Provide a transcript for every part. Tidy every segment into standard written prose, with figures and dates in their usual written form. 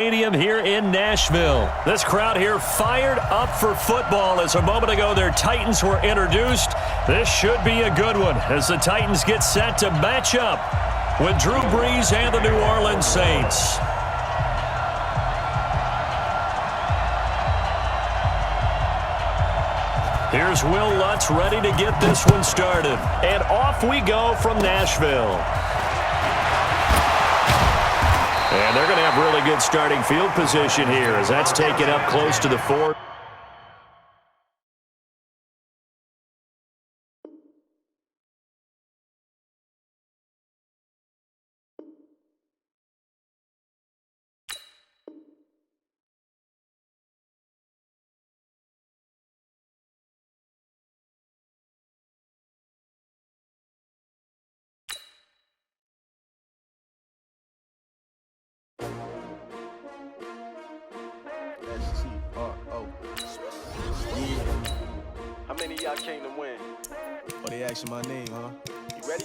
Stadium here in Nashville. This crowd here fired up for football as a moment ago their Titans were introduced. This should be a good one as the Titans get set to match up with Drew Brees and the New Orleans Saints. Here's Will Lutz ready to get this one started. And off we go from Nashville. And they're going to have really good starting field position here as that's taken up close to the 4. How many of y'all came to win? Oh, they asking my name, huh? You ready?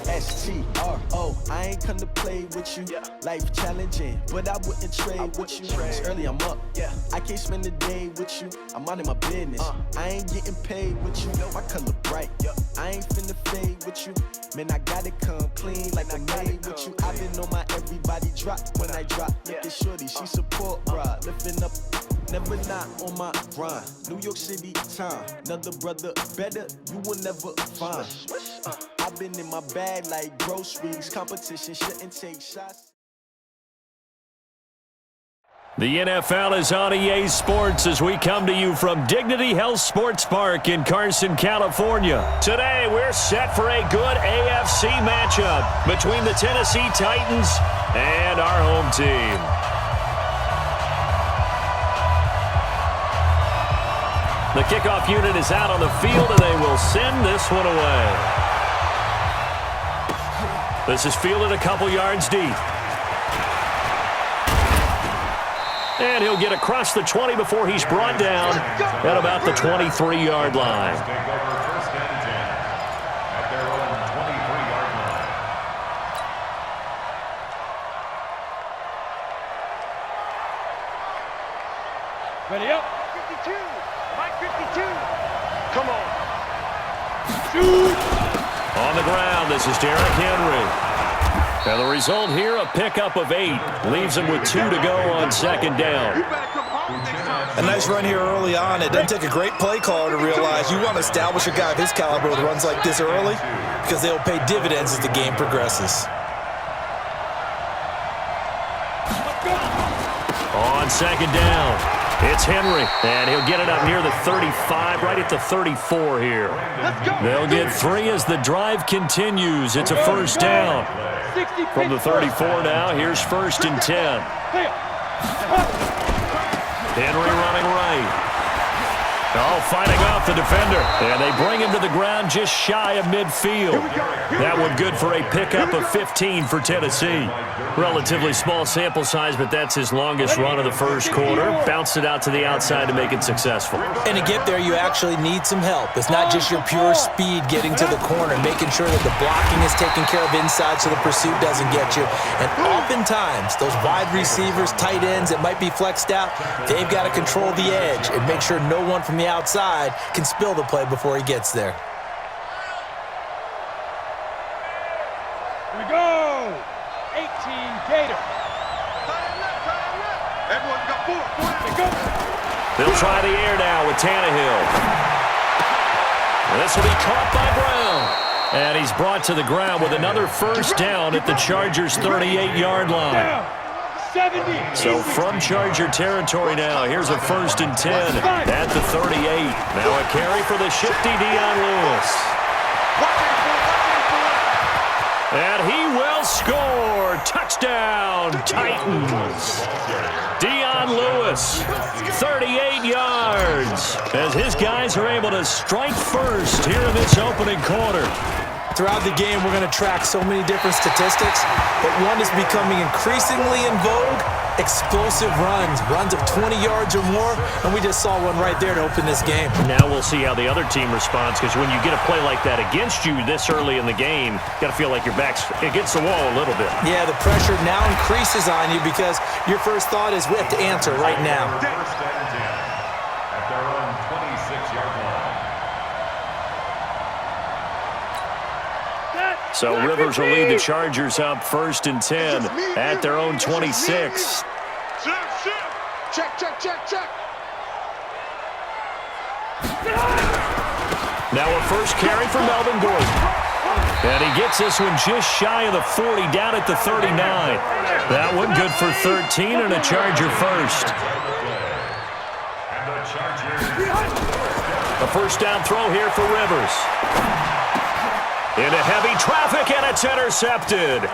S-T-R-O, I ain't come to play with you. Yeah. Life challenging, but I wouldn't trade with you. It's early, I'm up. Yeah. I can't spend the day with you. I'm minding my business. I ain't getting paid with you. My color bright. I ain't finna fade with you. Man, I gotta come clean like I made with you. I've been on my everybody drop when I drop. Look at shorty, she support, bruh. Lifting up, never not on my grind. New York City time, another brother better, you will never find. I've been in my bag like groceries. Competition shouldn't take shots. The NFL is on EA Sports as we come to you from Dignity Health Sports Park in Carson, California. Today, we're set for a good AFC matchup between the Tennessee Titans and our home team. The kickoff unit is out on the field, and they will send this one away. This is fielded a couple yards deep. And he'll get across the 20 before he's brought down at about the 23-yard line. Ready up. 52. Mike 52. Come on. Shoot. On the ground, this is Derrick Henry. And the result here, a pickup of 8. Leaves him with 2 to go on second down. A nice run here early on. It doesn't take a great play caller to realize you want to establish a guy of his caliber with runs like this early because they'll pay dividends as the game progresses. On second down, it's Henry, and he'll get it up near the 35, right at the 34 here. They'll get 3 as the drive continues. It's a first down. From the 34 now, here's 1st and 10. Henry running right. Oh, fighting off the defender. And they bring him to the ground just shy of midfield. That one good for a pickup of 15 for Tennessee. Relatively small sample size, but that's his longest run of the first quarter. Bounced it out to the outside to make it successful. And to get there, you actually need some help. It's not just your pure speed getting to the corner, making sure that the blocking is taken care of inside so the pursuit doesn't get you. And oftentimes, those wide receivers, tight ends that might be flexed out, they've got to control the edge and make sure no one from the outside can spill the play before he gets there. Here we go. 18 Gator. Everyone got 4. Go. They'll try the air now with Tannehill. This will be caught by Brown. And he's brought to the ground with another first down at the Chargers' 38-yard line. 70. So from Charger territory now, here's a 1st and 10 at the 38. Now a carry for the shifty Dion Lewis. And he will score. Touchdown, Titans. Dion Lewis, 38 yards, as his guys are able to strike first here in this opening quarter. Throughout the game, we're going to track so many different statistics, but one is becoming increasingly in vogue: explosive runs of 20 yards or more, and we just saw one right there to open this game. Now we'll see how the other team responds, because when you get a play like that against you this early in the game, you got to feel like your back's against the wall a little bit. Yeah, the pressure now increases on you because your first thought is we have to answer right now. First and 10 at their own 26-yard line. So Rivers will lead the Chargers up 1st and 10 at their own 26. Check, check, check, check. Now a first carry for Melvin Gordon. And he gets this one just shy of the 40, down at the 39. That one good for 13 and a Charger first. A first down throw here for Rivers. Into heavy traffic, and it's intercepted.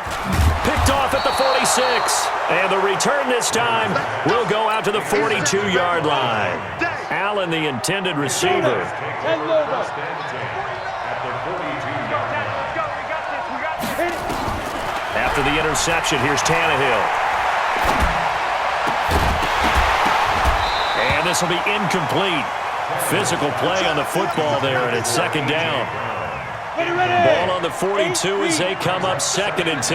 Picked off at the 46. And the return this time will go out to the 42-yard line. Allen, the intended receiver. After the interception, here's Tannehill. And this will be incomplete. Physical play on the football there, and it's second down. Ball on the 42 as they come up 2nd and 10.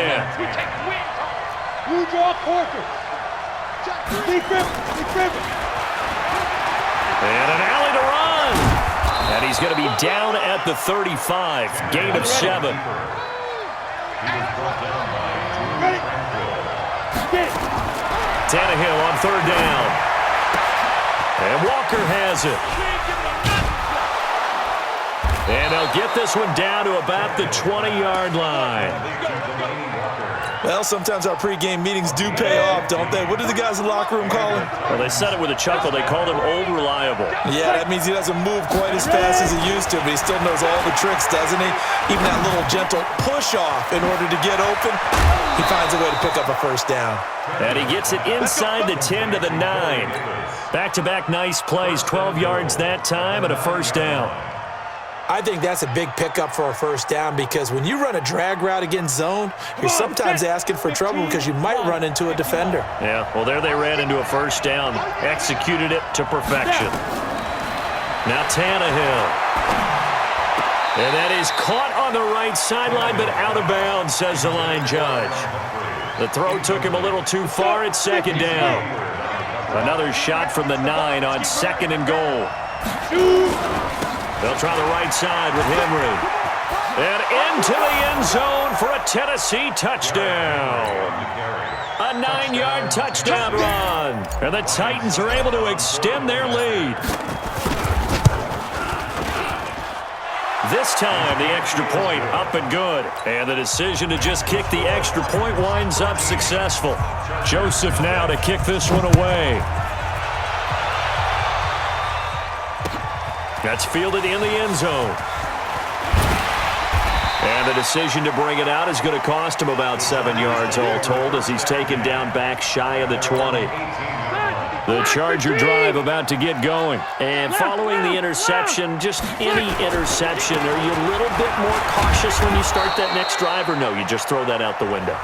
You draw quarter. Deep river. And an alley to run. And he's going to be down at the 35. Gain of 7. Ready? Get it. Tannehill on 3rd down. And Walker has it. And they'll get this one down to about the 20-yard line. Well, sometimes our pregame meetings do pay off, don't they? What do the guys in the locker room call him? Well, they said it with a chuckle. They called him Old Reliable. Yeah, that means he doesn't move quite as fast as he used to, but he still knows all the tricks, doesn't he? Even that little gentle push-off in order to get open, he finds a way to pick up a first down. And he gets it inside the 10 to the 9. Back-to-back nice plays, 12 yards that time and a first down. I think that's a big pickup for a first down because when you run a drag route against zone, you're sometimes asking for trouble because you might run into a defender. Yeah, well, there they ran into a first down. Executed it to perfection. Now Tannehill. And that is caught on the right sideline, but out of bounds, says the line judge. The throw took him a little too far at 2nd down. Another shot from the 9 on 2nd and goal. They'll try the right side with Henry. And into the end zone for a Tennessee touchdown. A 9-yard touchdown run. And the Titans are able to extend their lead. This time, the extra point up and good. And the decision to just kick the extra point winds up successful. Joseph now to kick this one away. That's fielded in the end zone. And the decision to bring it out is going to cost him about 7 yards all told as he's taken down back shy of the 20. The Charger drive about to get going. And following the interception, just any interception, are you a little bit more cautious when you start that next drive, or no, you just throw that out the window?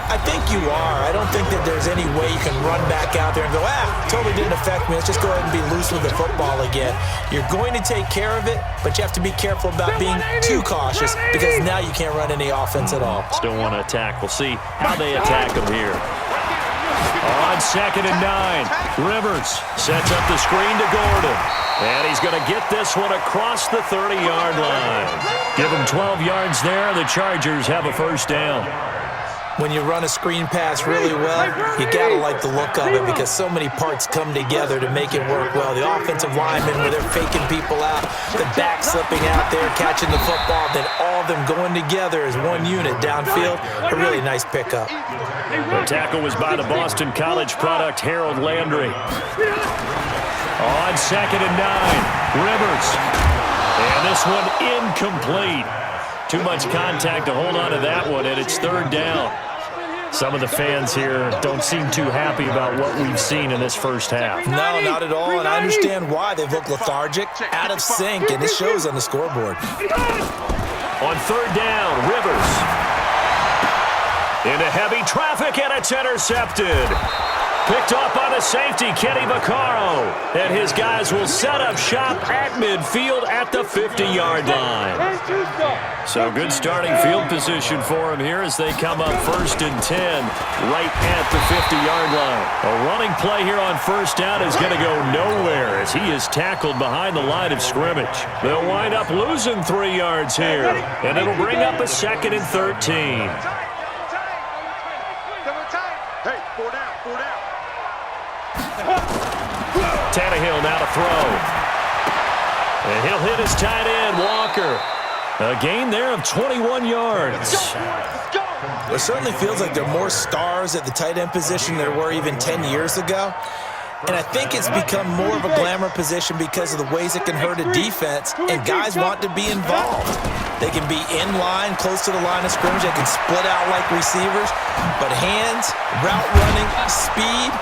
I think you are. I don't think that there's any way you can run back out there and go, totally didn't affect me. Let's just go ahead and be loose with the football again. You're going to take care of it, but you have to be careful about being too cautious because now you can't run any offense at all. Still want to attack. We'll see how they attack him here. On 2nd and 9, Rivers sets up the screen to Gordon. And he's going to get this one across the 30-yard line. Give him 12 yards there. The Chargers have a first down. When you run a screen pass really well, you got to like the look of it because so many parts come together to make it work well. The offensive linemen, where they're faking people out, the back slipping out there, catching the football, then all of them going together as one unit downfield. A really nice pickup. The tackle was by the Boston College product, Harold Landry. On 2nd and 9, Rivers. And this one incomplete. Too much contact to hold on to that one, and it's 3rd down. Some of the fans here don't seem too happy about what we've seen in this first half. No, not at all, and I understand why. They've looked lethargic, out of sync, and it shows on the scoreboard. On third down, Rivers. Into heavy traffic, and it's intercepted. Picked off by the safety, Kenny Vaccaro. And his guys will set up shop at midfield at the 50-yard line. So good starting field position for him here as they come up 1st and 10 right at the 50-yard line. A running play here on first down is going to go nowhere as he is tackled behind the line of scrimmage. They'll wind up losing 3 yards here, and it'll bring up a 2nd and 13. Hey, 4 down, 4 down. Tannehill now to throw. And he'll hit his tight end, Walker. A gain there of 21 yards. It certainly feels like there are more stars at the tight end position than there were even 10 years ago. And I think it's become more of a glamour position because of the ways it can hurt a defense, and guys want to be involved. They can be in line, close to the line of scrimmage. They can split out like receivers. But hands, route running, speed,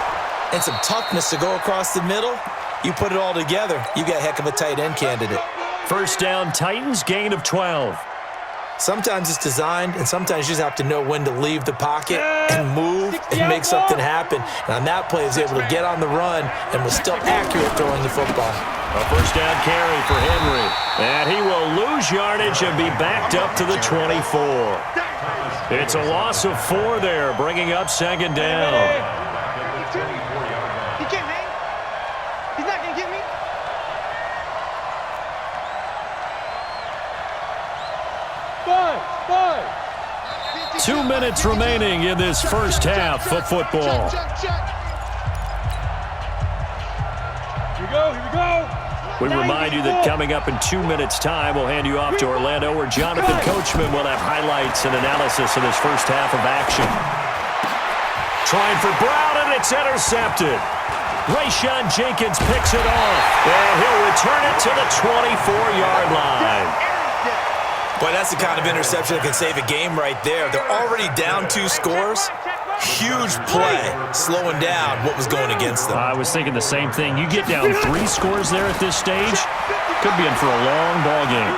and some toughness to go across the middle, you put it all together, you got a heck of a tight end candidate. First down, Titans, gain of 12. Sometimes it's designed, and sometimes you just have to know when to leave the pocket and move and make something happen. And on that play, he was able to get on the run and was still accurate throwing the football. A first down carry for Henry. And he will lose yardage and be backed up to the 24. It's a loss of 4 there, bringing up 2nd down. He can't hang. He's not going to get me. Five. 2 minutes remaining in this first half of football. Here we go. We remind you that coming up in 2 minutes' time, we'll hand you off to Orlando, where Jonathan Coachman will have highlights and analysis of this first half of action. Trying for Brown, and it's intercepted. Rayshawn Jenkins picks it off, and he'll return it to the 24-yard line. Boy, that's the kind of interception that can save a game right there. They're already down 2 scores. Huge play, slowing down what was going against them. I was thinking the same thing. You get down 3 scores there at this stage, could be in for a long ball game.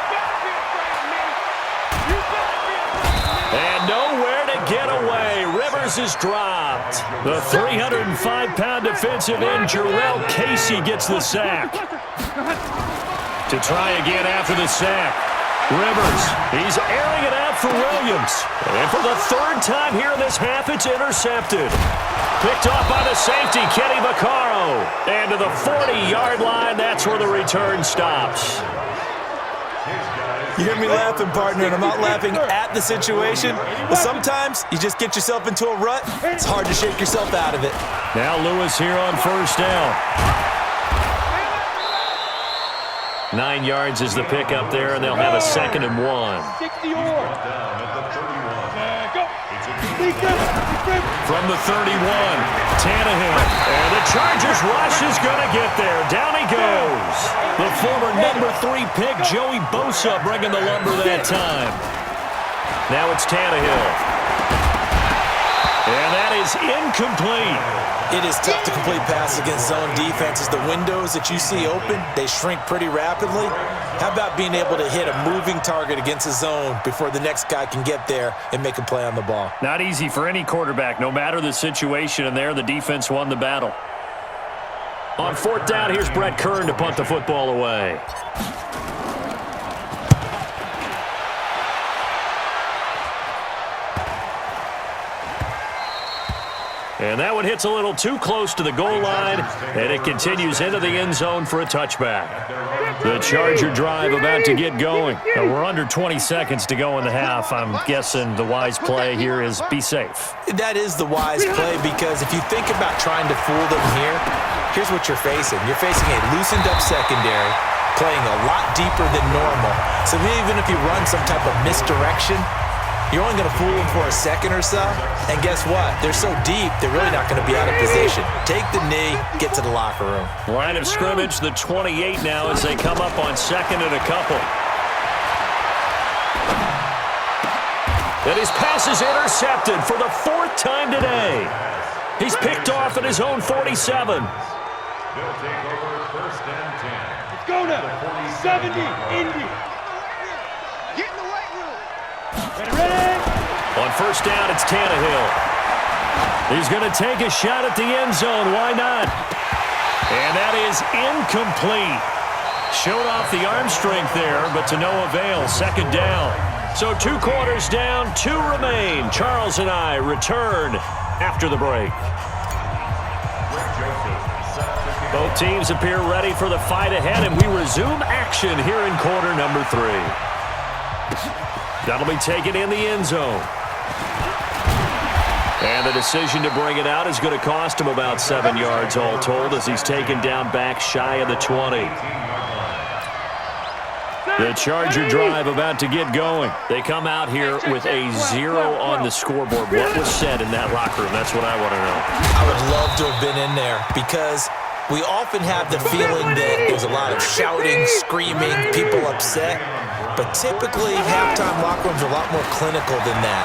And nowhere to get away. Rivers is dropped. The 305-pound defensive end, Jarrell Casey, gets the sack. To try again after the sack. Rivers, he's airing it out for Williams. And for the 3rd time here in this half, it's intercepted. Picked off by the safety, Kenny Vaccaro. And to the 40-yard line, that's where the return stops. You hear me laughing, partner, and I'm not laughing at the situation. But sometimes you just get yourself into a rut. It's hard to shake yourself out of it. Now Lewis here on first down. 9 yards is the pickup there, and they'll have a 2nd and 1. 60 yards. Go. From the 31, Tannehill. And the Chargers rush is going to get there. Down he goes. The former number 3 pick, Joey Bosa, bringing the lumber that time. Now it's Tannehill. And that is incomplete. It is tough to complete passes against zone defenses. The windows that you see open, they shrink pretty rapidly. How about being able to hit a moving target against a zone before the next guy can get there and make a play on the ball? Not easy for any quarterback, no matter the situation, and there the defense won the battle. On 4th down, here's Brett Kern to punt the football away. And that one hits a little too close to the goal line, and it continues into the end zone for a touchback. The Charger drive about to get going. Now, we're under 20 seconds to go in the half. I'm guessing the wise play here is be safe. That is the wise play, because if you think about trying to fool them here, here's what you're facing. You're facing a loosened up secondary, playing a lot deeper than normal. So even if you run some type of misdirection, you're only going to fool them for a second or so. And guess what? They're so deep, they're really not going to be out of position. Take the knee, get to the locker room. Line of scrimmage, the 28 now as they come up on 2nd and a couple. And his pass is intercepted for the 4th time today. He's picked off at his own 47. They'll take over 1st and 10. Let's go now. 70, Indy. Get in the weight room. On first down, it's Tannehill. He's going to take a shot at the end zone. Why not? And that is incomplete. Showed off the arm strength there, but to no avail. Second down. So 2 quarters down, 2 remain. Charles and I return after the break. Both teams appear ready for the fight ahead, and we resume action here in quarter number 3. That'll be taken in the end zone. And the decision to bring it out is going to cost him about 7 yards all told as he's taken down back shy of the 20. The Charger drive about to get going. They come out here with a 0 on the scoreboard. What was said in that locker room? That's what I want to know. I would love to have been in there because we often have the feeling that there's a lot of shouting, screaming, people upset. But typically, halftime locker rooms are a lot more clinical than that.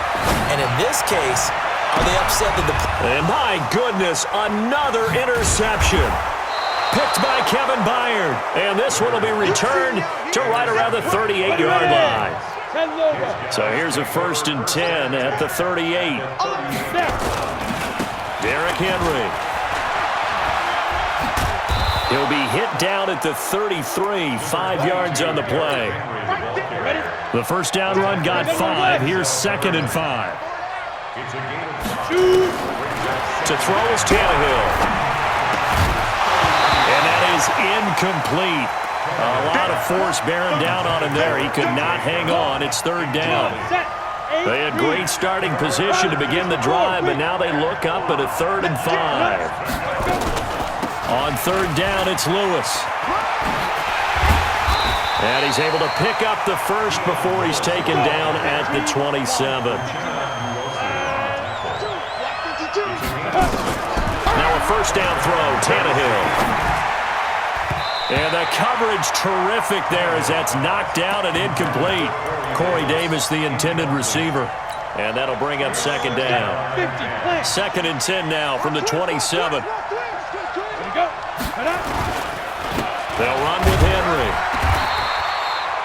And in this case, are they upset that the... And my goodness, another interception. Picked by Kevin Byard. And this one will be returned to right around the 38-yard line. So here's a 1st and 10 at the 38. Derrick Henry. He'll be hit down at the 33, 5 yards on the play. The first down run got 5. Here's 2nd and 5. To throw is Tannehill. And that is incomplete. A lot of force bearing down on him there. He could not hang on. It's 3rd down. They had great starting position to begin the drive, but now they look up at a 3rd and 5. On 3rd down, it's Lewis. And he's able to pick up the first before he's taken down at the 27. Now a first down throw, Tannehill. And the coverage terrific there as that's knocked down and incomplete. Corey Davis, the intended receiver. And that'll bring up 2nd down. 2nd and 10 now from the 27. They'll run with Henry.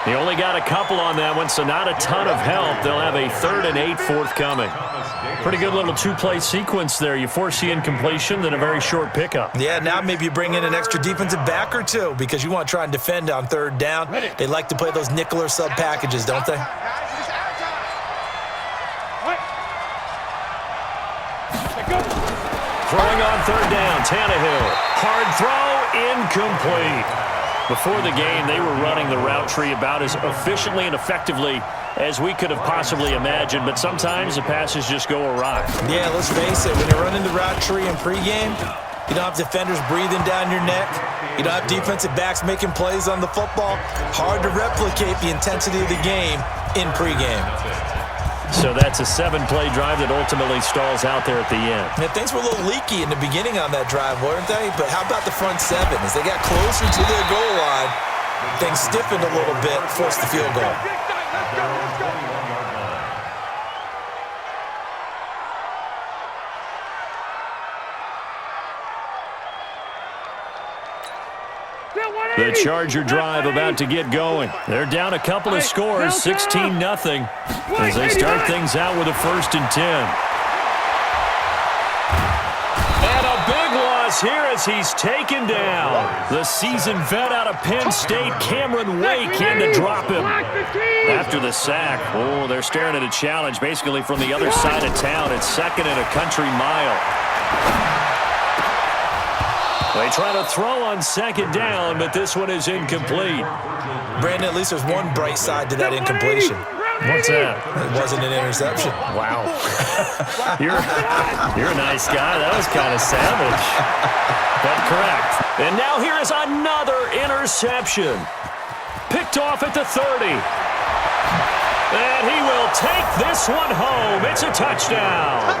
He only got a couple on that one, so not a ton of help. They'll have a 3rd and 8 forthcoming. Pretty good little 2-play sequence there. You force the incompletion, then a very short pickup. Yeah, now maybe you bring in an extra defensive back or 2 because you want to try and defend on 3rd down. They like to play those nickel or sub packages, don't they? Throwing on 3rd down, Tannehill. Hard throw, incomplete. Before the game, they were running the route tree about as efficiently and effectively as we could have possibly imagined, but sometimes the passes just go awry. Yeah, let's face it, when you're running the route tree in pregame, you don't have defenders breathing down your neck. You don't have defensive backs making plays on the football. Hard to replicate the intensity of the game in pregame. So that's a 7-play drive that ultimately stalls out there at the end. Yeah, things were a little leaky in the beginning on that drive, weren't they? But how about the front 7? As they got closer to their goal line, things stiffened a little bit, forced the field goal. The Charger drive about to get going. They're down a couple of scores, 16-0, as they start things out with a 1st and 10. And a big loss here as he's taken down. The seasoned vet out of Penn State, Cameron Wake, in to drop him. After the sack, oh, they're staring at a challenge basically from the other side of town. It's 2nd and a country mile. They try to throw on 2nd down, but this one is incomplete. Brandon, at least there's one bright side to that incompletion. What's that? It wasn't an interception. Wow. You're a nice guy. That was kind of savage. But correct. And now here is another interception. Picked off at the 30. And he will take this one home. It's a touchdown.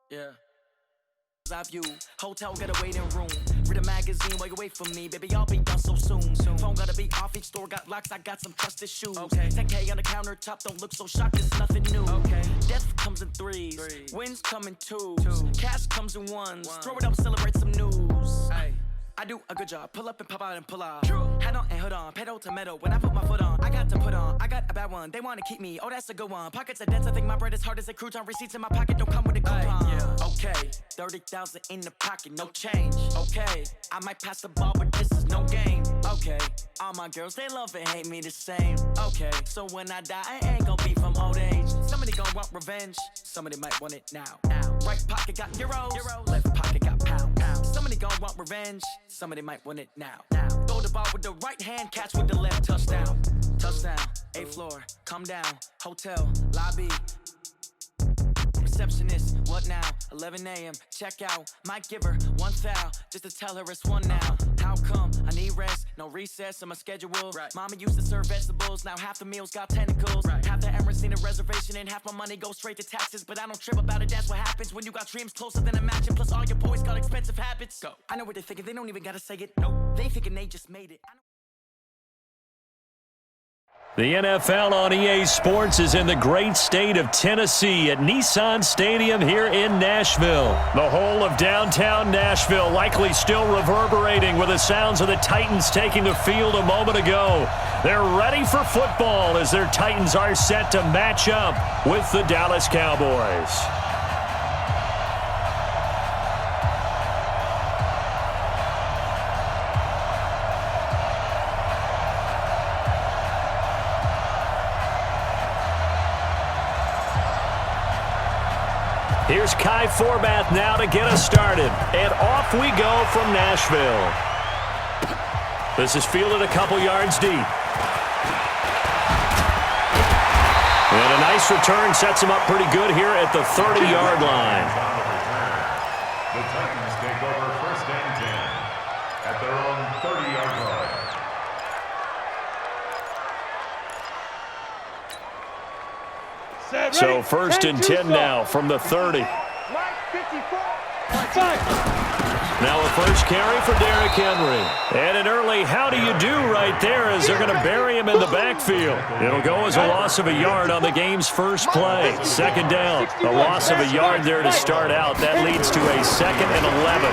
Yeah. I view hotel get a waiting room. Read a magazine while you wait for me, baby, I'll be done so soon. Phone gotta be off, each store got locks, I got some trusted shoes. 10K on the countertop, don't look so shocked, it's nothing new. Death comes in threes, wins come in twos, cash comes in ones. Throw it up, celebrate some news. I do a good job, pull up and pop out and pull out. Head on and hood on, pedal to metal. When I put my foot on, I got to put on. I got a bad one, they wanna keep me, oh that's a good one. Pockets are dense, I think my bread is hard as a crouton. Receipts in my pocket don't come with a coupon. Okay, 30,000 in the pocket, no change. Okay, I might pass the ball, but this is no game. Okay, all my girls, they love and hate me the same. Okay, so when I die, I ain't gon' be from old age. Somebody gon' want revenge, somebody might want it now. Right pocket got euros, left pocket got pounds. Somebody gon' want revenge, somebody might want it now. Throw the ball with the right hand, catch with the left, touchdown. Touchdown, 8th floor, come down, hotel, lobby. Receptionist, what now? 11 a.m., check out. Might give her one foul, just to tell her it's one now. How come? I need rest, no recess in my schedule. Mama used to serve vegetables, now half the meals got tentacles. Half the Emirates need a reservation and half my money goes straight to taxes. But I don't trip about it, that's what happens when you got dreams closer than a match. Plus all your boys got expensive habits. Go. I know what they're thinking, they don't even gotta say it. Nope, they thinking they just made it. The NFL on EA Sports is in the great state of Tennessee at Nissan Stadium here in Nashville. The whole of downtown Nashville likely still reverberating with the sounds of the Titans taking the field a moment ago. They're ready for football as their Titans are set to match up with the Dallas Cowboys. Here's Kai Forbath now to get us started. And off we go from Nashville. This is fielded a couple yards deep. And a nice return sets him up pretty good here at the 30-yard line. The Titans take over 1st and 10 at their own 30-yard line. So 1st and 10 now from the 30. Now a first carry for Derrick Henry. And an early how do you do right there as they're going to bury him in the backfield. It'll go as a loss of a yard on the game's first play. 2nd down. A loss of a yard there to start out. That leads to a 2nd and 11.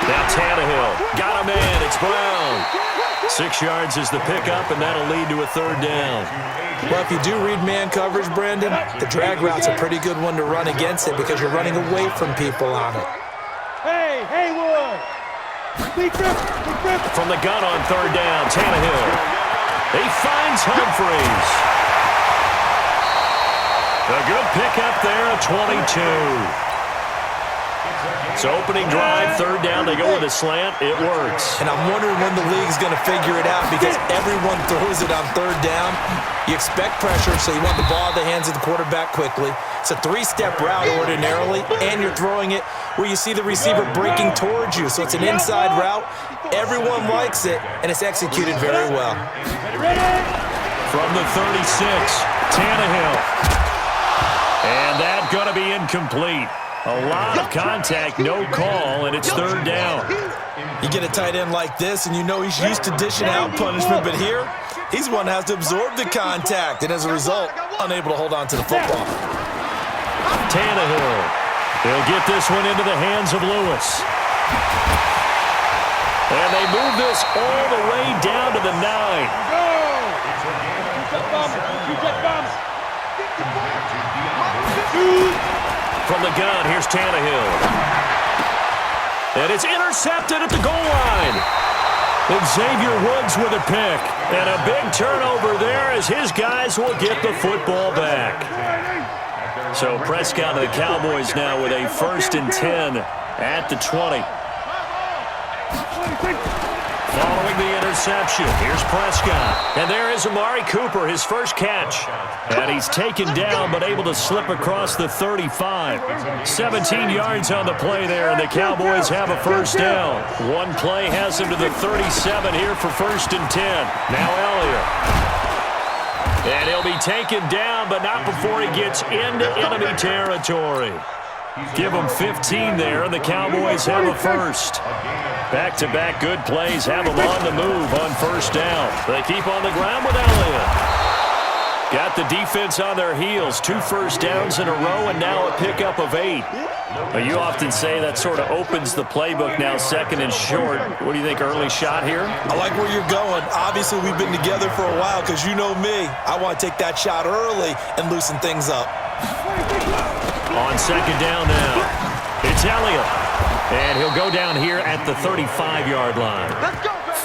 Now Tannehill. Got a man. It's Brown. 6 yards is the pickup, and that'll lead to a 3rd down. Well, if you do read man coverage, Brandon, the drag route's a pretty good one to run against it because you're running away from people on it. Hey, Haywood! From the gun on 3rd down, Tannehill. He finds Humphries. A good pickup there at 22. So opening drive, 3rd down, they go with a slant. It works. And I'm wondering when the league's going to figure it out because everyone throws it on 3rd down. You expect pressure, so you want the ball in the hands of the quarterback quickly. It's a 3-step route ordinarily, and you're throwing it where you see the receiver breaking towards you. So it's an inside route. Everyone likes it, and it's executed very well. From the 36, Tannehill. And that's going to be incomplete. A lot of contact, no call, and it's 3rd down. You get a tight end like this, and you know he's used to dishing out punishment, but here, he's one that has to absorb the contact, and as a result, unable to hold on to the football. Tannehill. He'll get this one into the hands of Lewis. And they move this all the way down to the 9. From the gun, here's Tannehill. And it's intercepted at the goal line. And Xavier Woods with a pick. And a big turnover there as his guys will get the football back. So Prescott and the Cowboys now with a 1st and 10 at the 20. Following the interception, here's Prescott. And there is Amari Cooper, his first catch. And he's taken down but able to slip across the 35. 17 yards on the play there, and the Cowboys have a 1st down. One play has him to the 37 here for 1st and 10. Now Elliott. And he'll be taken down, but not before he gets into enemy territory. Give them 15 there, and the Cowboys have a first. Back-to-back good plays have them on the move on first down. They keep on the ground with Elliott. Got the defense on their heels. 2 first downs in a row, and now a pickup of 8. You often say that sort of opens the playbook now, second and short. What do you think, early shot here? I like where you're going. Obviously, we've been together for a while because you know me. I want to take that shot early and loosen things up. On second down now, it's Elliott. And he'll go down here at the 35-yard line.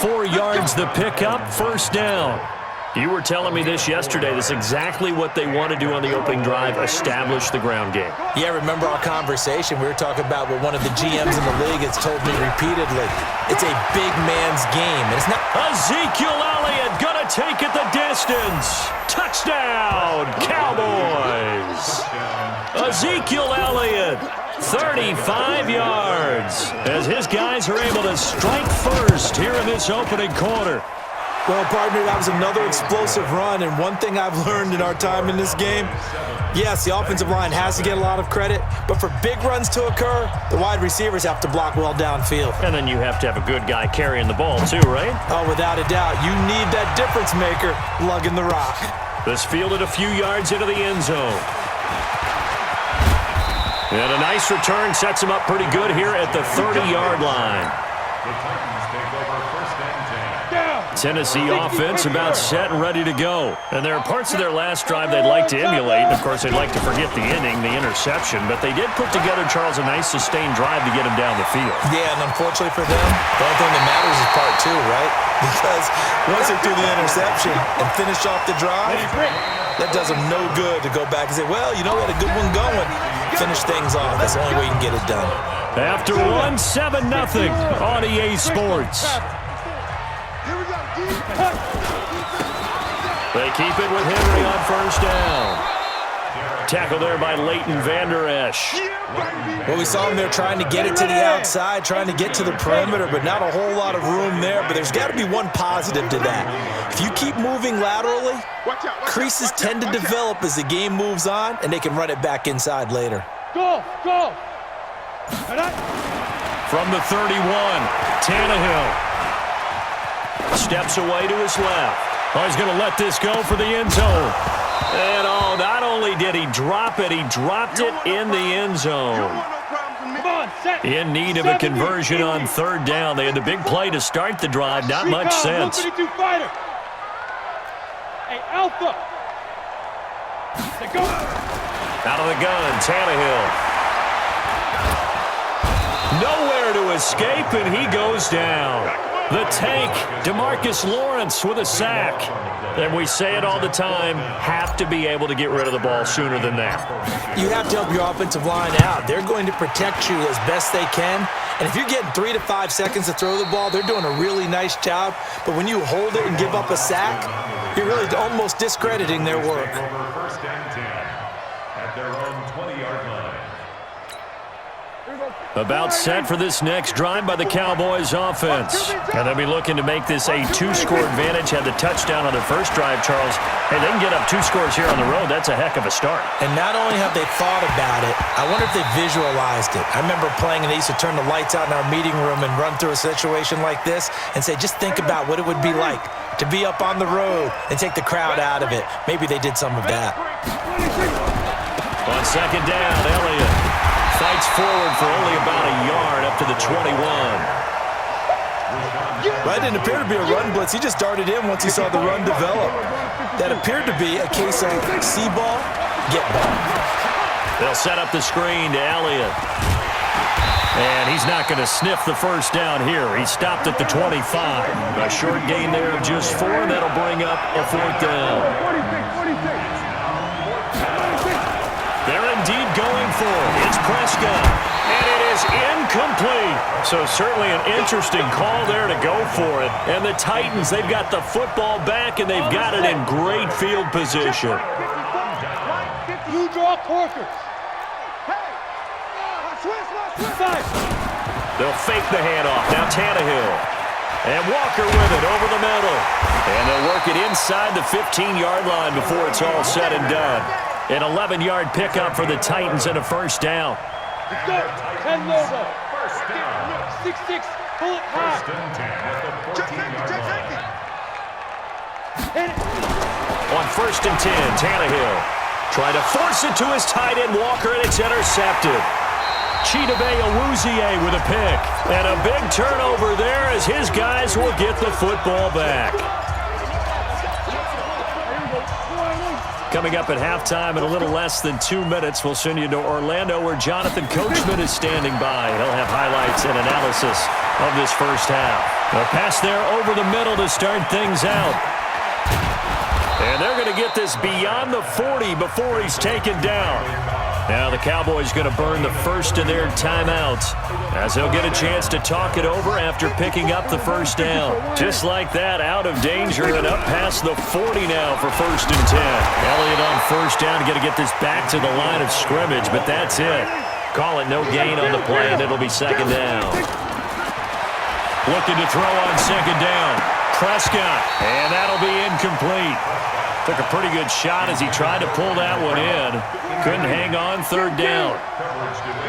4 yards the pickup, first down. You were telling me this yesterday. This is exactly what they want to do on the opening drive, establish the ground game. Yeah, remember our conversation? We were talking about what one of the GMs in the league has told me repeatedly. It's a big man's game. And it's not. Ezekiel Elliott going to take it the distance. Touchdown, Cowboys. Ezekiel Elliott, 35 yards, as his guys are able to strike first here in this opening quarter. Well, partner, that was another explosive run, and one thing I've learned in our time in this game, yes, the offensive line has to get a lot of credit, but for big runs to occur, the wide receivers have to block well downfield. And then you have to have a good guy carrying the ball too, right? Oh, without a doubt. You need that difference maker lugging the rock. This fielded a few yards into the end zone. And a nice return sets him up pretty good here at the 30-yard line. The Titans take over first and 10. Tennessee offense about set and ready to go. And there are parts of their last drive they'd like to emulate. And, of course, they'd like to forget the inning, the interception. But they did put together, Charles, a nice sustained drive to get him down the field. Yeah, and unfortunately for them, the only thing that matters is part 2, right? Because once they do the interception and finish off the drive, that does them no good to go back and say, well, you know, we had a good one going. Finish things off. That's the only way you can get it done. After 1, 7-0 on EA Sports. They keep it with Henry on first down. Tackle there by Leighton Vander Esch. Well, we saw him there trying to get it to the outside, trying to get to the perimeter, but not a whole lot of room there. But there's got to be one positive to that. If you keep moving laterally, creases tend to develop as the game moves on, and they can run it back inside later. Go! From the 31, Tannehill steps away to his left. Oh, he's going to let this go for the end zone. And, oh, not only did he drop it, he dropped it in the end zone. In need of a conversion on third down. They had the big play to start the drive. Not much sense. Hey, Alpha! Out of the gun, Tannehill. Nowhere to escape, and he goes down. The tank, DeMarcus Lawrence with a sack. And we say it all the time, have to be able to get rid of the ball sooner than that. You have to help your offensive line out. They're going to protect you as best they can. And if you're getting 3 to 5 seconds to throw the ball, they're doing a really nice job. But when you hold it and give up a sack, you're really almost discrediting their work. First and 10 at their own 20-yard line. About set for this next drive by the Cowboys offense. And they'll be looking to make this a 2-score advantage. Had the touchdown on their first drive, Charles. Hey, they can get up 2 scores here on the road. That's a heck of a start. And not only have they thought about it, I wonder if they visualized it. I remember playing, and they used to turn the lights out in our meeting room and run through a situation like this and say, just think about what it would be like to be up on the road and take the crowd out of it. Maybe they did some of that. On second down, Elliott fights forward for only about a yard up to the 21. That didn't appear to be a run blitz. He just darted in once he saw the run develop. That appeared to be a case of see ball, get ball. They'll set up the screen to Elliott. And he's not going to sniff the first down here. He stopped at the 25. A short gain there of just 4. That'll bring up a 4th down. They're indeed going for it. It's Prescott. And it is incomplete. So certainly an interesting call there to go for it. And the Titans, they've got the football back, and they've got it in great field position. You draw Corkers. They'll fake the handoff. Now Tannehill. And Walker with it over the middle. And they'll work it inside the 15-yard line before it's all said and done. An 11-yard pickup for the Titans and a first down. Let's go. 10 Lobo. First down. 6-6. Pull it high. First and 10 at the 14-yard line. Hit it. On first and 10, Tannehill trying to force it to his tight end Walker, and it's intercepted. Chidobe Awuzie with a pick. And a big turnover there as his guys will get the football back. Coming up at halftime in a little less than 2 minutes, we'll send you to Orlando where Jonathan Coachman is standing by. He'll have highlights and analysis of this first half. A pass there over the middle to start things out. And they're going to get this beyond the 40 before he's taken down. Now the Cowboys going to burn the first of their timeouts as he'll get a chance to talk it over after picking up the first down. Just like that, out of danger and up past the 40 now for first and 10. Elliott on first down, going to get this back to the line of scrimmage, but that's it. Call it no gain on the play, and it'll be second down. Looking to throw on second down. Prescott, and that'll be incomplete. Took a pretty good shot as he tried to pull that one in. Couldn't hang on, third down.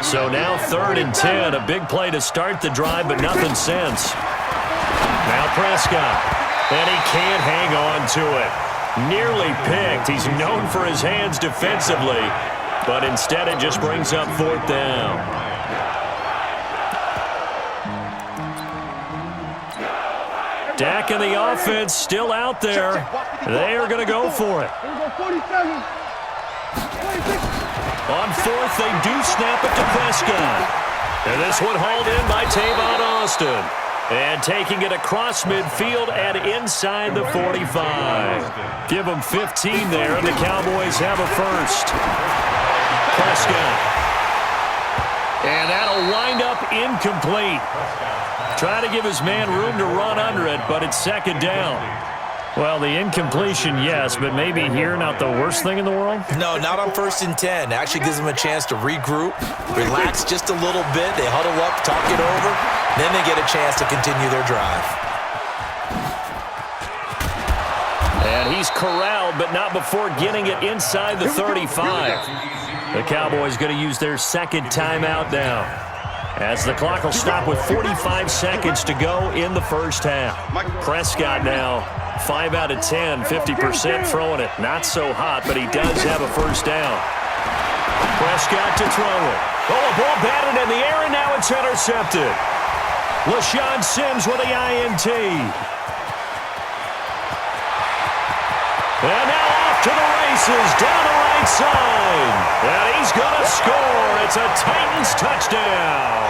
So now third and 10, a big play to start the drive, but nothing since. Now Prescott, and he can't hang on to it. Nearly picked. He's known for his hands defensively, but instead it just brings up fourth down. Dak and the offense still out there. They are going to go for it. On fourth, they do snap it to Prescott. And this one hauled in by Tavon Austin. And taking it across midfield and inside the 45. Give them 15 there, and the Cowboys have a first. Prescott. And that'll wind up incomplete. Try to give his man room to run under it, but it's second down. Well, the incompletion, yes, but maybe here not the worst thing in the world? No, not on first and 10. Actually gives them a chance to regroup, relax just a little bit. They huddle up, talk it over, then they get a chance to continue their drive. And he's corralled, but not before getting it inside the 35. The Cowboys going to use their second timeout now, as the clock will stop with 45 seconds to go in the first half. Prescott now 5 out of 10, 50% throwing it. Not so hot, but he does have a first down. Prescott to throw it. Oh, a ball batted in the air, and now it's intercepted. LaShawn Sims with the INT. And now off to the races, down the right side. And he's going to score. It's a Titans touchdown.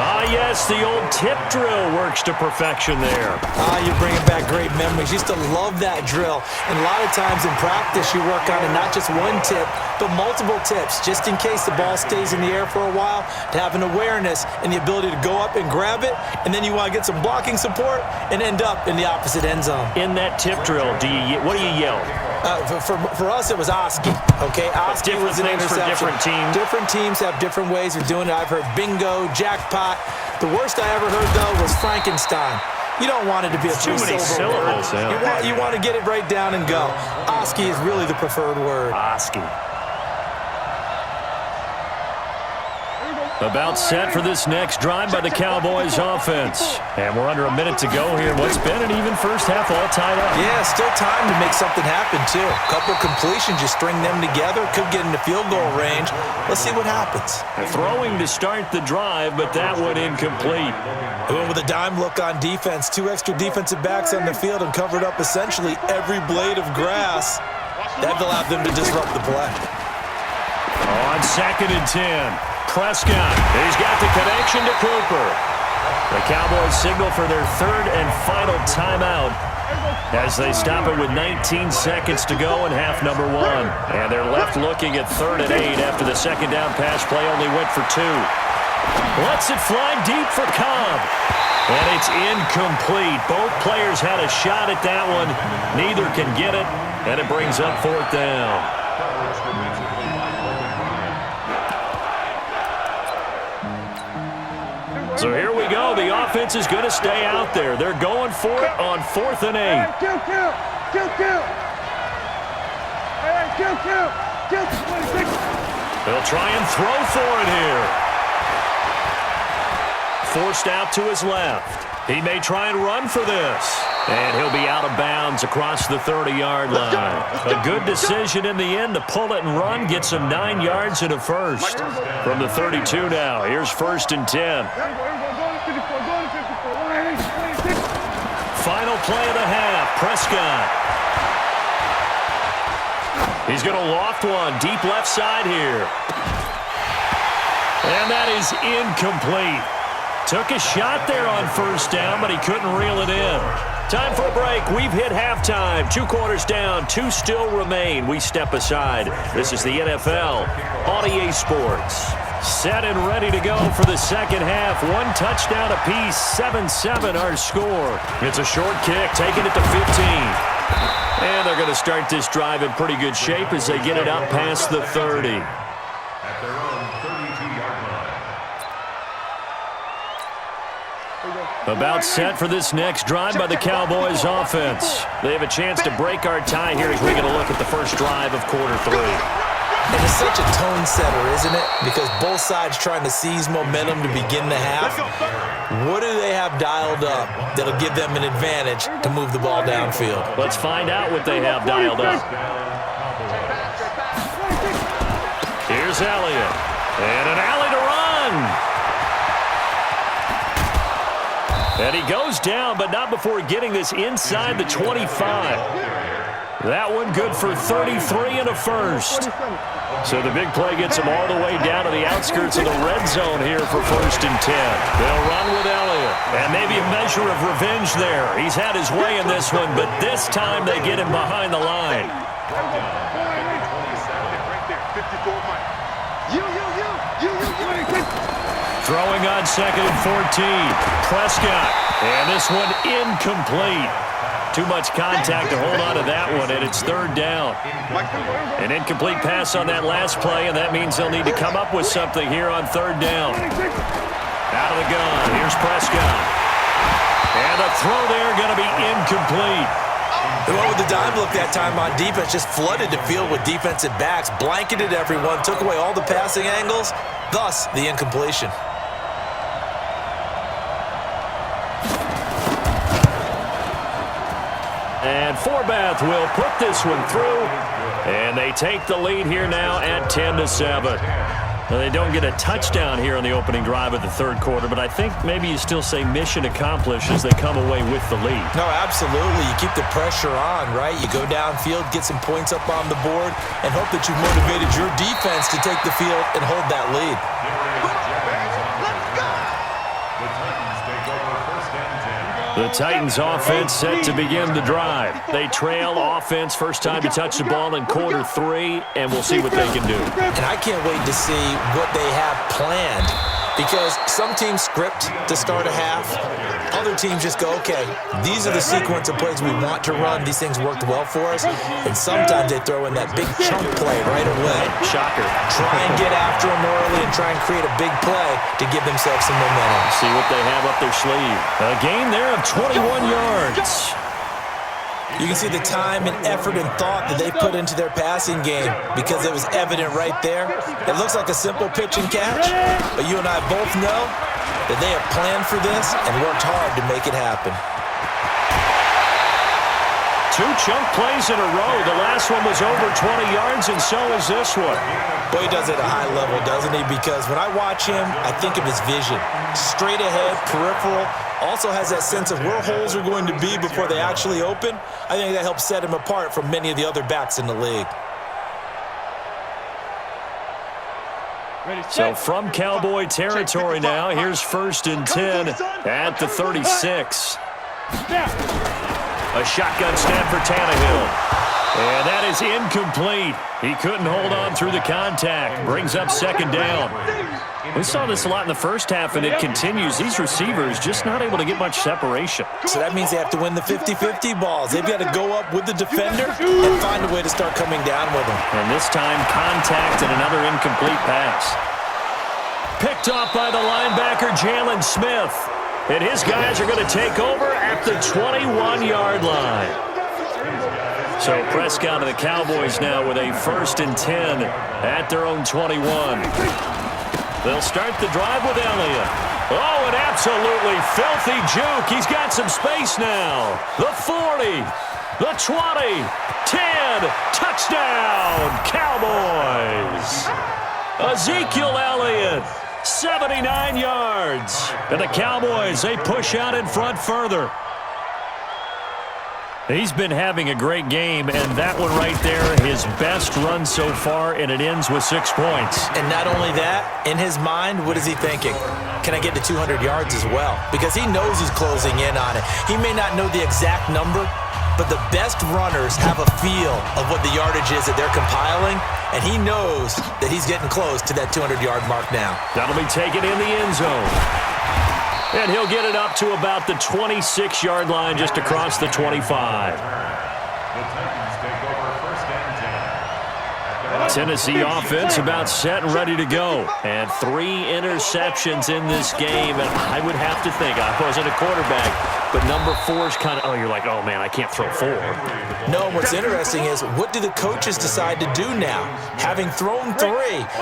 Ah, yes, the old tip drill works to perfection there. You're bringing back great memories. Used to love that drill. And a lot of times in practice, you work on it not just one tip, but multiple tips, just in case the ball stays in the air for a while, to have an awareness and the ability to go up and grab it, and then you want to get some blocking support and end up in the opposite end zone. In that tip drill, what do you yell? For us, it was Oski. Okay, Oski was an interception. For different teams. Different teams have different ways of doing it. I've heard bingo, jackpot. The worst I ever heard, though, was Frankenstein. You don't want it to be a too many syllables. Yeah. You want to get it right down and go. Oski is really the preferred word. Oski. About set for this next drive by the Cowboys offense. And we're under a minute to go here. What's been an even first half all tied up. Yeah, still time to make something happen, too. A couple completions, you string them together, could get into field goal range. Let's see what happens. Throwing to start the drive, but that one incomplete. Going with a dime look on defense. 2 extra defensive backs on the field and covered up essentially every blade of grass. That allowed them to disrupt the play. On second and 10. Prescott, he's got the connection to Cooper. The Cowboys signal for their third and final timeout as they stop it with 19 seconds to go in half number 1. And they're left looking at third and 8 after the second down pass play only went for 2. Lets it fly deep for Cobb. And it's incomplete. Both players had a shot at that one. Neither can get it, and it brings up fourth down. So here we go. The offense is going to stay out there. They're going for it on 4th and 8. Kill. He'll try and throw for it here. Forced out to his left. He may try and run for this. And he'll be out of bounds across the 30-yard line. A good decision in the end to pull it and run. Gets him 9 yards and a first. From the 32 now, here's 1st and 10. Final play of the half, Prescott. He's going to loft one, deep left side here. And that is incomplete. Took a shot there on 1st down, but he couldn't reel it in. Time for a break. We've hit halftime. 2 quarters down, 2 still remain. We step aside. This is the NFL on EA Sports. Set and ready to go for the second half. 1 touchdown apiece, 7-7 our score. It's a short kick, taking it to 15. And they're going to start this drive in pretty good shape as they get it up past the 30. At their own 32-yard line. About set for this next drive by the Cowboys offense. They have a chance to break our tie here as we get a look at the first drive of quarter 3. And it's such a tone setter, isn't it? Because both sides trying to seize momentum to begin the half. What do they have dialed up that'll give them an advantage to move the ball downfield? Let's find out what they have dialed up. Here's Elliott. And an alley to run. And he goes down, but not before getting this inside the 25. That one good for 33 and a first. So the big play gets him all the way down to the outskirts of the red zone here for 1st and 10. They'll run with Elliott. And maybe a measure of revenge there. He's had his way in this one, but this time they get him behind the line. Throwing on 2nd and 14. Prescott. And this one incomplete. Too much contact to hold on to that one, and it's 3rd down. An incomplete pass on that last play, and that means they'll need to come up with something here on 3rd down. Out of the gun, here's Prescott. And the throw there going to be incomplete. They went with the dime look that time on defense, just flooded the field with defensive backs, blanketed everyone, took away all the passing angles, thus the incompletion. And Forbath will put this one through, and they take the lead here now at 10-7. Now, they don't get a touchdown here on the opening drive of the 3rd quarter, but I think maybe you still say mission accomplished as they come away with the lead. No, absolutely. You keep the pressure on, right? You go downfield, get some points up on the board, and hope that you've motivated your defense to take the field and hold that lead. The Titans offense set to begin the drive. They trail offense first time to touch the ball in quarter 3, and we'll see what they can do. And I can't wait to see what they have planned, because some teams script to start a half. Other teams just go, okay, these are the sequence of plays we want to run. These things worked well for us. And sometimes they throw in that big chunk play right away. Shocker. Try and get after them early and try and create a big play to give themselves some momentum. See what they have up their sleeve. A gain there of 21 yards. You can see the time and effort and thought that they put into their passing game because it was evident right there. It looks like a simple pitch and catch, but you and I both know that they have planned for this and worked hard to make it happen. 2 chunk plays in a row. The last one was over 20 yards, and so is this one. Boy, he does it at a high level, doesn't he? Because when I watch him, I think of his vision. Straight ahead, peripheral, also has that sense of where holes are going to be before they actually open. I think that helps set him apart from many of the other backs in the league. So from Cowboy territory now, here's 1st and 10 at the 36. A shotgun snap for Tannehill. And that is incomplete. He couldn't hold on through the contact. Brings up 2nd down. We saw this a lot in the first half, and it continues. These receivers just not able to get much separation. So that means they have to win the 50-50 balls. They've got to go up with the defender and find a way to start coming down with them. And this time, contact and another incomplete pass. Picked off by the linebacker, Jalen Smith. And his guys are going to take over at the 21-yard line. So Prescott and the Cowboys now with a 1st and 10 at their own 21. They'll start the drive with Elliott. Oh, an absolutely filthy juke. He's got some space now. The 40, the 20, 10, touchdown, Cowboys. Ezekiel Elliott, 79 yards. And the Cowboys, they push out in front further. He's been having a great game, and that one right there, his best run so far, and it ends with 6 points. And not only that, in his mind, what is he thinking? Can I get to 200 yards as well? Because he knows he's closing in on it. He may not know the exact number, but the best runners have a feel of what the yardage is that they're compiling, and he knows that he's getting close to that 200-yard mark now. That'll be taken in the end zone. And he'll get it up to about the 26-yard line just across the 25. Tennessee offense about set and ready to go. And 3 interceptions in this game. And I would have to think, I wasn't a quarterback, but number 4 is kind of, oh, you're like, oh, man, I can't throw 4. No, what's interesting is what do the coaches decide to do now? Having thrown 3,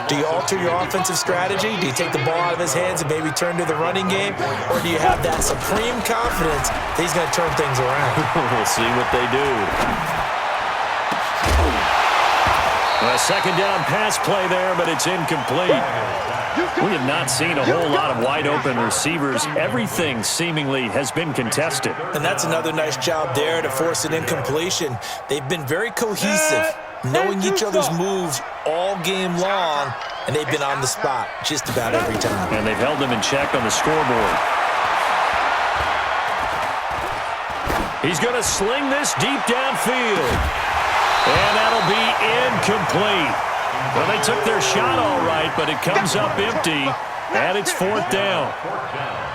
do you alter your offensive strategy? Do you take the ball out of his hands and maybe turn to the running game? Or do you have that supreme confidence that he's going to turn things around? We'll see what they do. A 2nd down pass play there, but it's incomplete. We have not seen a whole lot of wide-open receivers. Everything seemingly has been contested. And that's another nice job there to force an incompletion. They've been very cohesive, knowing each other's moves all game long, and they've been on the spot just about every time. And they've held them in check on the scoreboard. He's going to sling this deep downfield. And that'll be incomplete. Well, they took their shot all right, but it comes up empty, and it's 4th down.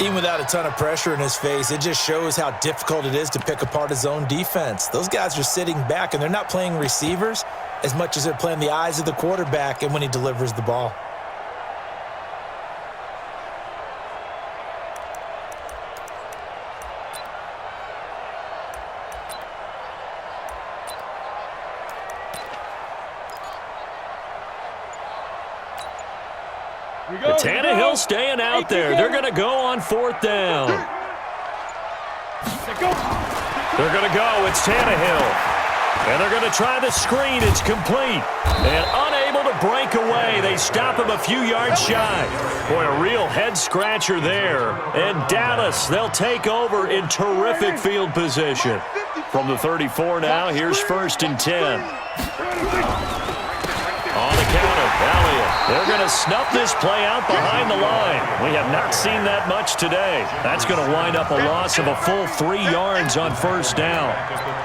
Even without a ton of pressure in his face, it just shows how difficult it is to pick apart his own defense. Those guys are sitting back, and they're not playing receivers as much as they're playing the eyes of the quarterback and when he delivers the ball. Tannehill staying out there. They're going to go on 4th down. They're going to go. It's Tannehill. And they're going to try the screen. It's complete. And unable to break away. They stop him a few yards shy. Boy, a real head-scratcher there. And Dallas, they'll take over in terrific field position. From the 34 now, here's 1st and 10. On the counter, Elliott. They're going to snuff this play out behind the line. We have not seen that much today. That's going to wind up a loss of a full 3 yards on 1st down.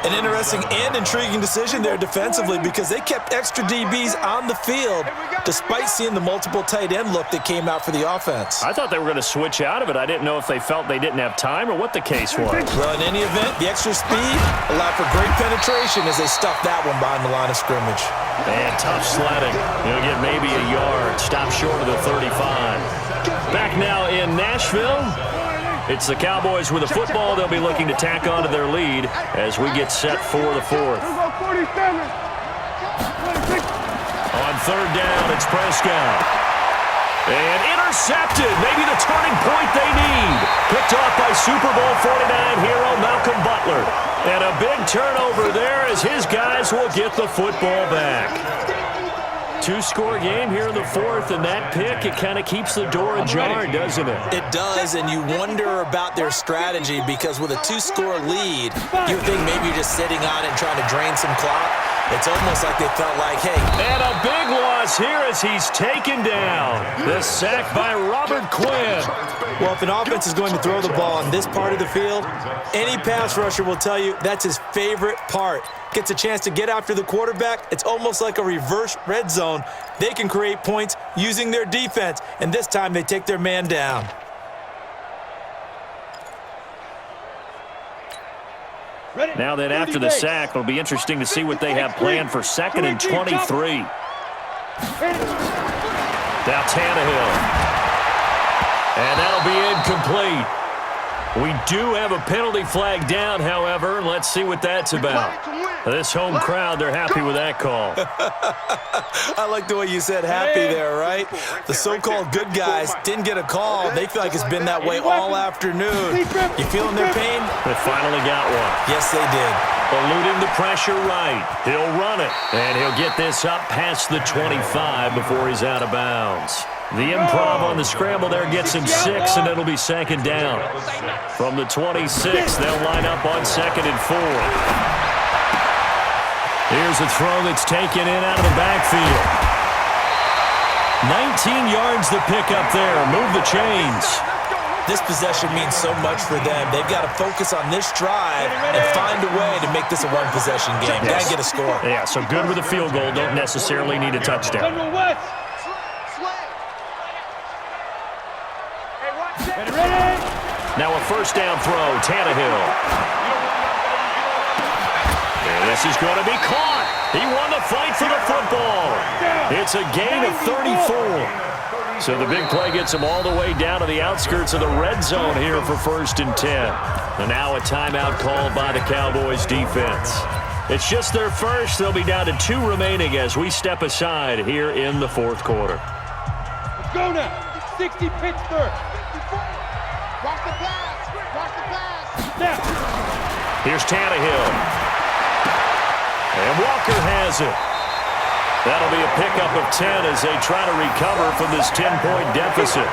An interesting and intriguing decision there defensively because they kept extra DBs on the field despite seeing the multiple tight end look that came out for the offense. I thought they were going to switch out of it. I didn't know if they felt they didn't have time or what the case was. Well, in any event, the extra speed allowed for great penetration as they stuffed that one behind the line of scrimmage. And tough sledding. He'll get maybe a yard. Stop short of the 35. Back now in Nashville. It's the Cowboys with the football. They'll be looking to tack on to their lead as we get set for the 4th. On 3rd down, it's Prescott. And intercepted. Maybe the turning point they need. Picked off by Super Bowl 49 hero Malcolm Butler. And a big turnover there as his guys will get the football back. 2-score game here in the 4th, and that pick, it kind of keeps the door ajar, doesn't it? It does, and you wonder about their strategy because with a 2-score lead, you think maybe you're just sitting on it and trying to drain some clock. It's almost like they felt like, hey. And a big loss here as he's taken down. The sack by Robert Quinn. Well, if an offense is going to throw the ball on this part of the field, any pass rusher will tell you that's his favorite part. Gets a chance to get after the quarterback. It's almost like a reverse red zone. They can create points using their defense, and this time they take their man down. Now then, after the sack, it'll be interesting to see what they have planned for 2nd and 23. Now Tannehill. And that'll be incomplete. We do have a penalty flag down, however. Let's see what that's about. This home crowd, they're happy with that call. I like the way you said happy there, right? The so-called good guys didn't get a call. They feel like it's been that way all afternoon. You feeling their pain? They finally got one. Yes, they did. Eluding the pressure right. He'll run it, and he'll get this up past the 25 before he's out of bounds. The improv on the scramble there gets him 6, and it'll be second down. From the 26, they'll line up on 2nd and 4. Here's a throw that's taken in out of the backfield. 19 yards to pick up there. Move the chains. This possession means so much for them. They've got to focus on this drive and find a way to make this a one-possession game. Got to get a score. Yeah, so good with a field goal. Don't necessarily need a touchdown. Now a first down throw, Tannehill. And this is going to be caught. He won the fight for the football. It's a gain of 34. So the big play gets him all the way down to the outskirts of the red zone here for 1st and 10. And now a timeout called by the Cowboys defense. It's just their first. They'll be down to 2 remaining as we step aside here in the 4th quarter. Let's go now. 60 Pittsburgh. Watch the pass. Watch the pass. Now. Here's Tannehill. And Walker has it. That'll be a pickup of 10 as they try to recover from this 10-point deficit.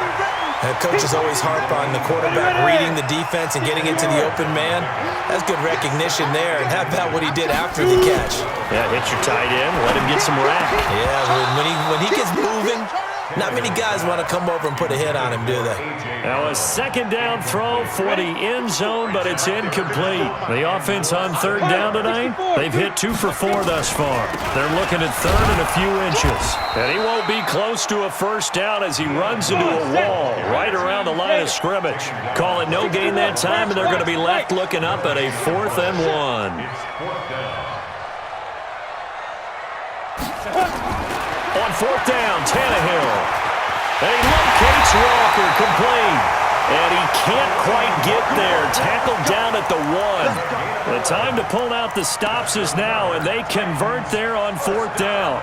Coaches always harp on the quarterback reading the defense and getting into the open man. That's good recognition there. And how about what he did after the catch? Yeah, hit your tight end. Let him get some rack. Yeah, when he gets moving, not many guys want to come over and put a hit on him, do they? Now a second down throw for the end zone, but it's incomplete. The offense on 3rd down tonight, they've hit 2 for 4 thus far. They're looking at 3rd and a few inches. And he won't be close to a first down as he runs into a wall right around the line of scrimmage. Call it no gain that time, and they're going to be left looking up at a 4th and 1. On 4th down, Tannehill. And he locates Walker, complete. And he can't quite get there. Tackled down at the 1. The time to pull out the stops is now, and they convert there on 4th down.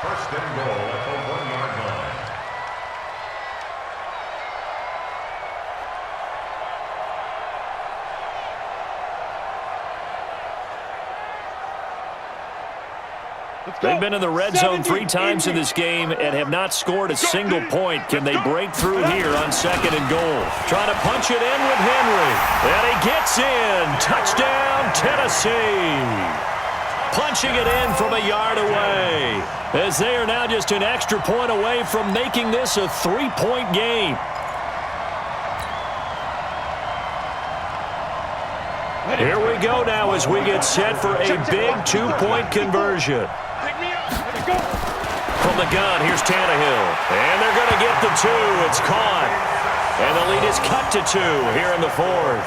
1st and goal at the 1-yard line. They've been in the red zone 3 times in this game and have not scored a single point. Can they break through here on 2nd and goal? Trying to punch it in with Henry. And he gets in. Touchdown, Tennessee. Punching it in from a yard away. As they are now just an extra point away from making this a 3-point game. Here we go now as we get set for a big 2-point conversion. From the gun, here's Tannehill. And they're going to get the 2. It's caught. And the lead is cut to 2 here in the 4th.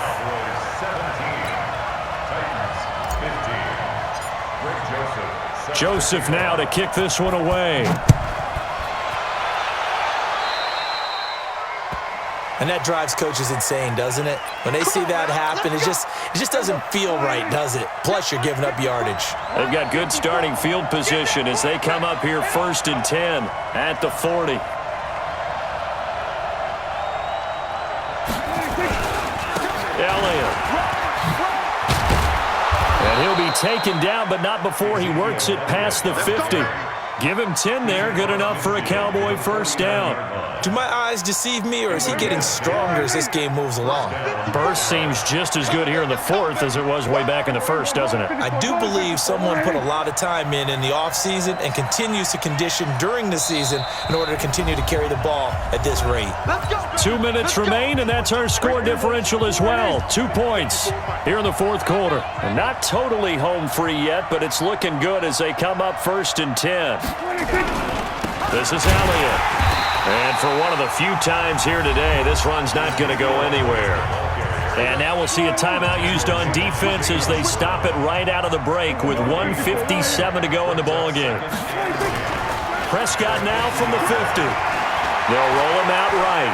17, 15. Joseph now to kick this one away. And that drives coaches insane, doesn't it? When they see that happen, it just doesn't feel right, does it? Plus, you're giving up yardage. They've got good starting field position as they come up here 1st and 10 at the 40. Elliott. And he'll be taken down, but not before he works it past the 50. Give him 10 there, good enough for a Cowboy first down. Do my eyes deceive me, or is he getting stronger as this game moves along? Burst seems just as good here in the 4th as it was way back in the 1st, doesn't it? I do believe someone put a lot of time in the offseason and continues to condition during the season in order to continue to carry the ball at this rate. 2 minutes remain, and that's our score differential as well. 2 points here in the 4th quarter. And not totally home free yet, but it's looking good as they come up 1st and 10. This is Elliott. And for one of the few times here today, this run's not going to go anywhere. And now we'll see a timeout used on defense as they stop it right out of the break with 1:57 to go in the ballgame. Prescott now from the 50. They'll roll him out right.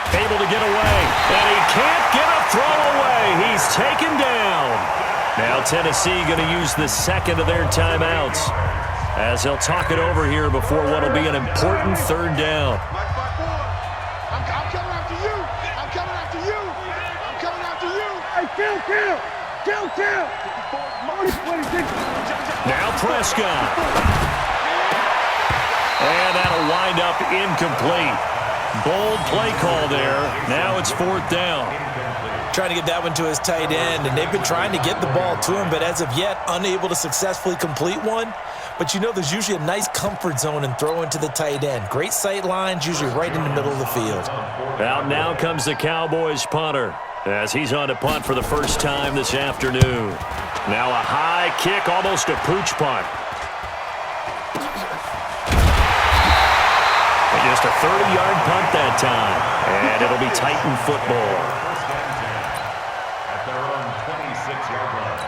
Able to get away, and he can't get a throw away. He's taken down. Now Tennessee going to use the second of their timeouts as they'll talk it over here before what will be an important third down. I'm coming after you. I'm coming after you. I'm coming after you. Hey, kill. Now Prescott. And that'll wind up incomplete. Bold play call there. Now it's fourth down. Trying to get that one to his tight end, and they've been trying to get the ball to him, but as of yet, unable to successfully complete one. But you know there's usually a nice comfort zone in throwing to the tight end. Great sight lines, usually right in the middle of the field. Out now comes the Cowboys punter as he's on to punt for the first time this afternoon. Now a high kick, almost a pooch punt. Just a 30-yard punt that time, and it'll be Titan football. First and 10 at their own 26-yard line.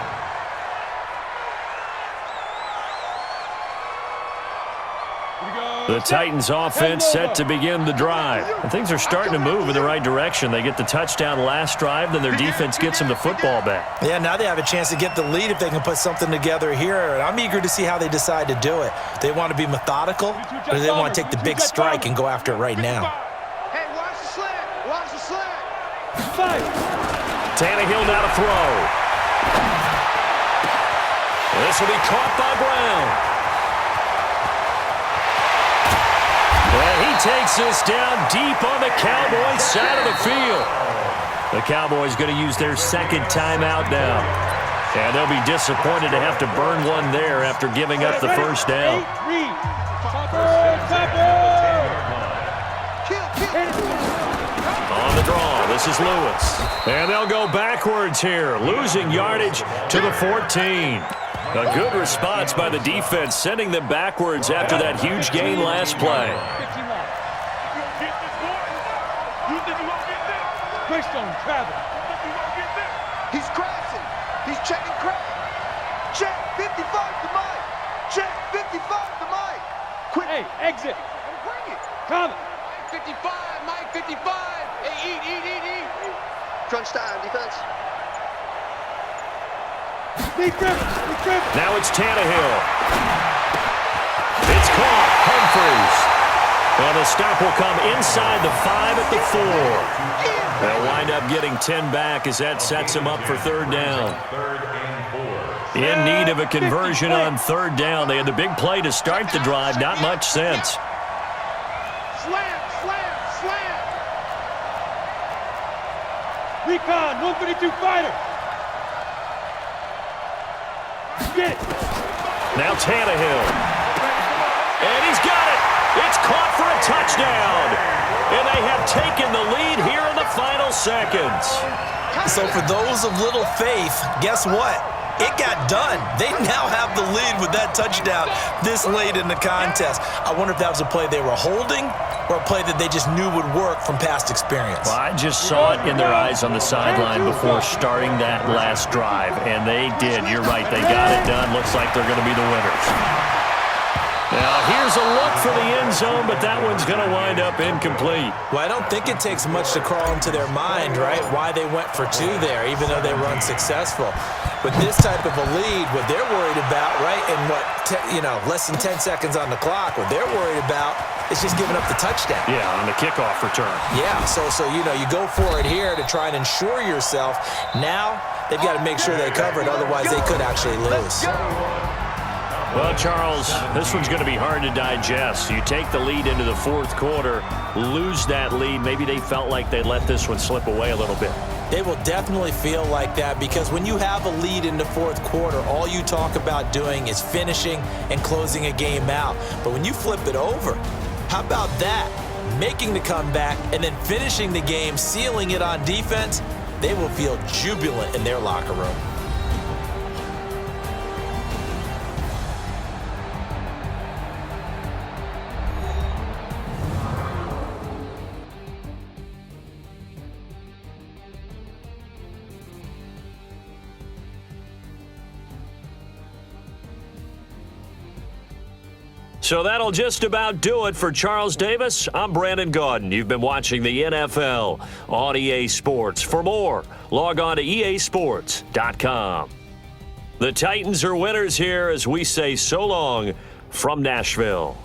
The Titans offense set to begin the drive. And things are starting to move in the right direction. They get the touchdown last drive, then their defense gets them the football back. Yeah, now they have a chance to get the lead if they can put something together here. And I'm eager to see how they decide to do it. They want to be methodical, or do they want to take the big strike and go after it right now? Hey, watch the slant. Watch the slant. Tannehill now to throw. This will be caught by Brown. And he takes this down deep on the Cowboys side of the field. The Cowboys going to use their second timeout now. And they'll be disappointed to have to burn one there after giving up the first down. On the draw, this is Lewis. And they'll go backwards here, losing yardage to the 14. A good response by the defense, sending them backwards after that huge gain last play. He's crashing. He's checking crack. Check 55 to Mike. Check 55 to Mike. Quick. Hey, exit. Bring it. Come. Mike 55. Mike 55. Hey, eat. Crunch time, defense. Now it's Tannehill. It's caught. Humphries. And the stop will come inside the 5 at the 4. They'll wind up getting 10 back as that sets them up for third down. Third and 4. In need of a conversion on third down. They had the big play to start the drive. Not much sense. Slam. Recon, 152 fighter. Get it. Now Tannehill. And he's got it. It's caught for a touchdown. And they have taken the lead here in the final seconds. So for those of little faith, guess what? It got done. They now have the lead with that touchdown this late in the contest. I wonder if that was a play they were holding or a play that they just knew would work from past experience. Well, I just saw it in their eyes on the sideline before starting that last drive, and they did. You're right. They got it done. Looks like they're going to be the winners. Now, here's a look for the end zone, but that one's going to wind up incomplete. Well, I don't think it takes much to crawl into their mind, right, why they went for 2 there, even though they were unsuccessful. With this type of a lead, what they're worried about, right, and less than 10 seconds on the clock, what they're worried about is just giving up the touchdown. Yeah, on the kickoff return. Yeah, so you go for it here to try and ensure yourself. Now they've got to make sure they cover it, otherwise they could actually lose. Well, Charles, this one's going to be hard to digest. You take the lead into the fourth quarter, lose that lead. Maybe they felt like they let this one slip away a little bit. They will definitely feel like that because when you have a lead in the fourth quarter, all you talk about doing is finishing and closing a game out. But when you flip it over, how about that? Making the comeback and then finishing the game, sealing it on defense, they will feel jubilant in their locker room. So that'll just about do it for Charles Davis. I'm Brandon Gaudin. You've been watching the NFL on EA Sports. For more, log on to easports.com. The Titans are winners here as we say so long from Nashville.